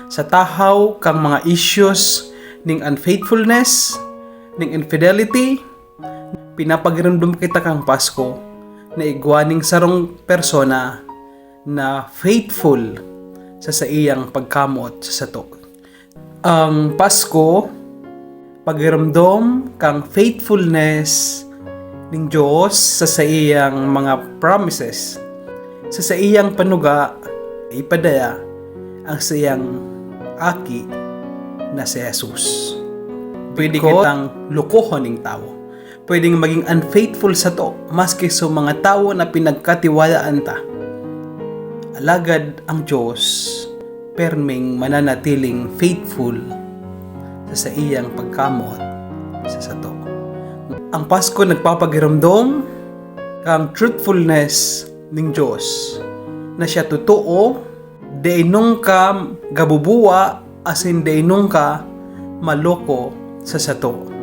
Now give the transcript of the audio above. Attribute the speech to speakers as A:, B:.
A: sa tahaw kang mga issues ning unfaithfulness, ning infidelity, pinapagirumdum kita kang Pasko na igwaning sarong persona na faithful sa iyang pagkamot sa sato. Ang Pasko pagiramdom kang faithfulness ning Dios sa iyang mga promises, sa iyang panuga ipadaya ang siyang aki na si Jesus. Pwede kitang lukohon ning tao, pwedeng maging unfaithful sa to maski sa mga tao na pinagkatiwalaan ta. Alagad ang Diyos perming mananatiling faithful sa iyang pagkamot sa sato. Ang Pasko nagpapagiramdom kang truthfulness ning Diyos na siya totoo, di inong ka gabubuwa asin di inong ka maloko sa sato.